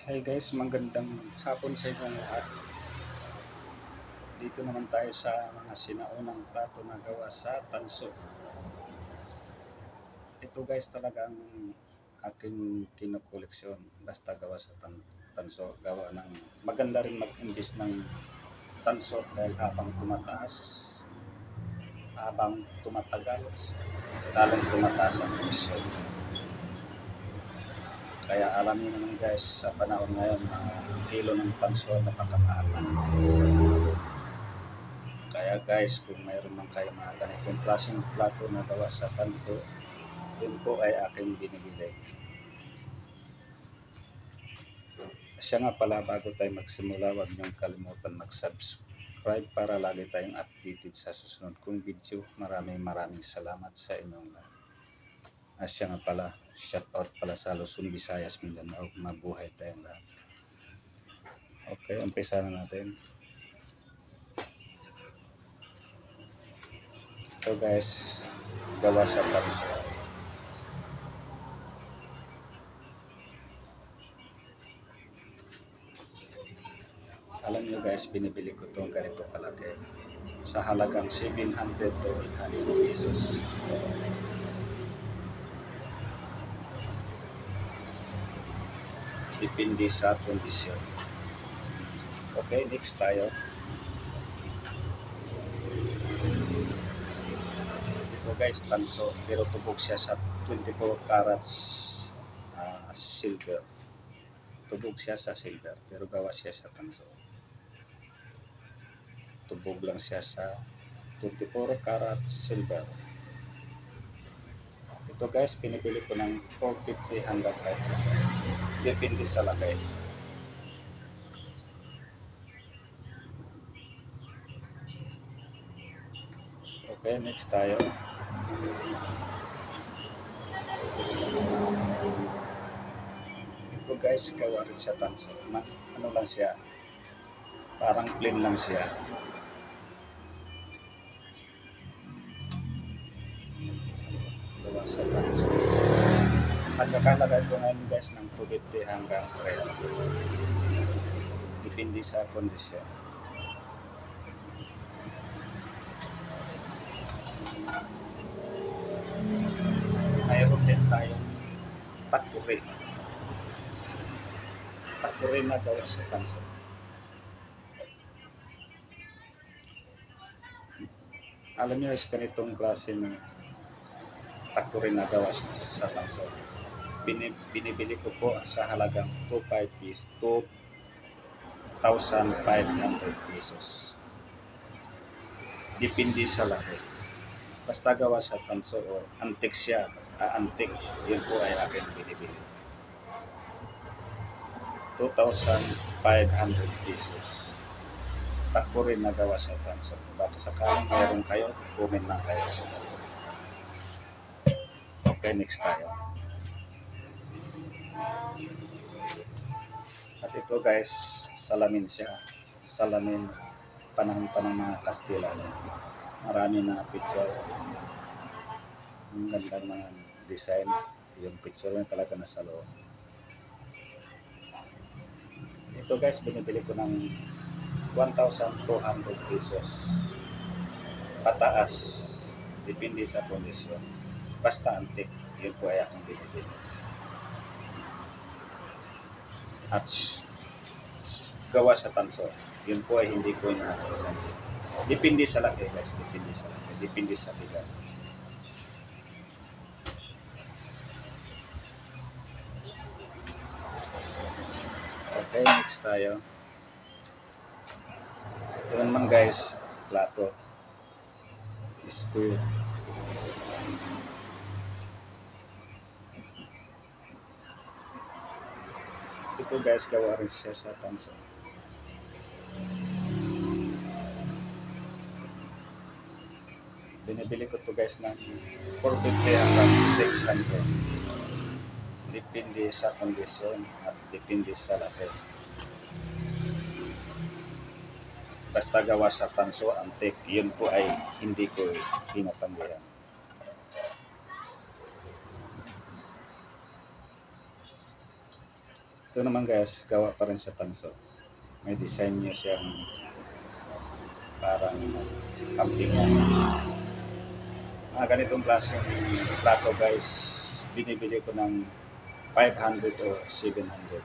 Hey guys, magandang hapon sa inyong lahat. Dito naman tayo sa mga sinaunang plato na gawa sa tanso. Ito guys talagang aking kinukoleksyon basta gawa sa tanso. Gawa ng maganda rin mag-imbis ng tanso dahil habang tumatagal, lalong tumataas ang presyo. Kaya alam niyo naman guys, sa panahon ngayon, kilo ng tanso napakamahal na. Kaya guys, kung mayroon man kayo mga ganitong klaseng plato na gawa sa tanso, yun po ay aking binibili. Siya nga pala, bago tayo magsimula, huwag niyong kalimutan mag-subscribe para lagi tayong updated sa susunod kong video. Maraming salamat sa inyong lahat. Siya nga pala, shout out pala sa Luzon, Visayas, Mindanao. Mabuhay tayong lahat. Okay, umpisa na natin. Ito guys, gawa sa tanso. Alam nyo guys, binibili ko itong ganito kalaki sa halagang 700 to 800 pesos. Depende sa kondisyon. Okay, next tayo. Ito guys, tanso, pero tubog siya sa 24 carats silver. Tubog siya sa silver, pero gawa siya sa tanso. Tubog lang siya sa 24 carats silver. Ito guys, pinipili ko ng 450 hanggang 500. Depende sa laki. Okay, next tayo. Ito guys, gawa rin sa tanso. Ano lang siya, parang plain lang siya. Gawa sa tanso. Nagkakalagay ko ngayon guys ng 250 hanggang 300. Depende sa kondisyon. Mayroon din tayong takuri. Takuri na gawa sa tanso. Alam niyo is ganitong klase ng takuri na gawa sa tanso. Binibili ko po sa halagang 2,500 pesos. Depende sa laki. Basta gawa sa tanso o antik siya, basta antik, yun po ay aking binibili. 2,500 pesos. Takuri na gawa sa tanso. Baka sakaling mayroon kayo, comment lang kayo sa Okay, next tayo. At ito guys, salamin siya. Salamin panahon pa ng mga Kastila. Marami na picture. Ang ganda ng mga design. Yung picture na talaga nasa loob. Ito guys, binibili ko ng 1,200 pesos. Pataas. Depende sa kondisyon. Basta antik. Yun po ay aking binibili. At gawa sa tanso. Yun po ay hindi ko inaakasan. Depende sa laki guys. Depende sa laki. Depende sa bigat. Okay, next tayo. Ito naman guys, plato. Square. Ito guys, gawa rin siya sa tanso. Binibili ko to guys ng 450 hanggang 600. Depende sa kondisyon at depende sa laki. Basta gawa sa tanso, antik, yun po ay hindi ko tinatanggihan. Ito naman guys, gawa pa rin sa tanso. May design nyo siyang parang kampingan. Mga ganitong klaseng plato guys, binibili ko ng 500 o 700.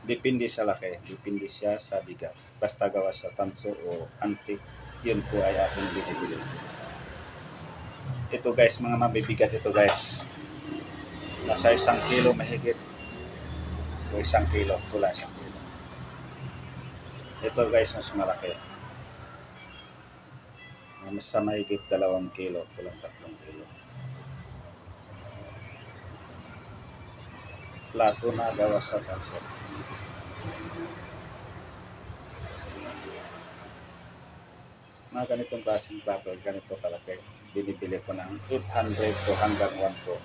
Depende sa laki, depende siya sa bigat. Basta gawa sa tanso o antique, yun po ay aking binibili. Ito guys, mga mabibigat ito guys. Nasa 1 kilo mahigit. O 1 kilo, wala 1 kilo. Ito guys, mas malaki. Mas sa mahigit 2 kilo, kulang 3 kilo. Plato na gawa sa tanso. Mga ganitong klaseng plato, ganito kalaki. Binibili ko ng 800 to hanggang 1 po.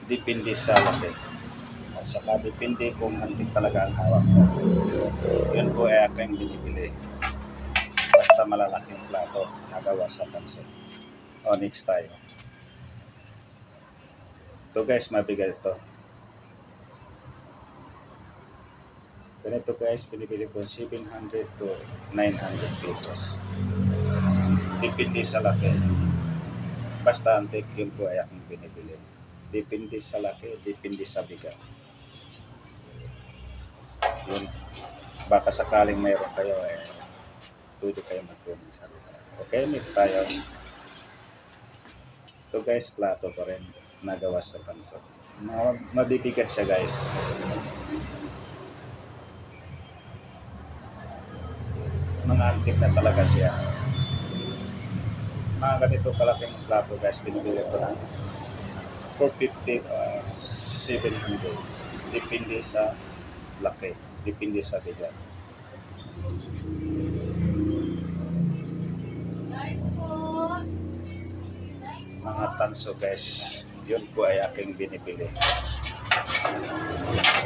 Depende sa laki. At saka depende kung antik talaga ang hawak mo. Yun po ay aking binibili. Basta malalaking plato na gawa sa tanso. O, next tayo. Ito guys, mabigat ito. Ganito guys, binibili ko 700 to 900 pesos. Depende sa laki. Basta antik, yun po ay aking binibili. Depende sa laki, depende sa bigat. Yun. Baka sakaling mayroon kayo, pwede kayo mag-comment sa akin. Okay, next tayo. Ito guys, plato pa rin. Nagawa sa tanso. Mabibigat siya guys. Mga antik na talaga siya. Mga ganito kalaking plato guys, binibili ko ng 450 700. Depende sa laki, depende sa bigat. Mga tanso guys, yun po ay aking binibili.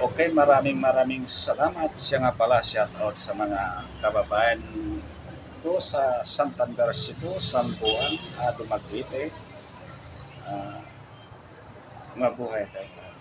Okay, maraming salamat. Siya nga pala, shout out sa mga kababayan ko sa Santander Cebu, San Juan, Dumaguete. Mabuhay tayo.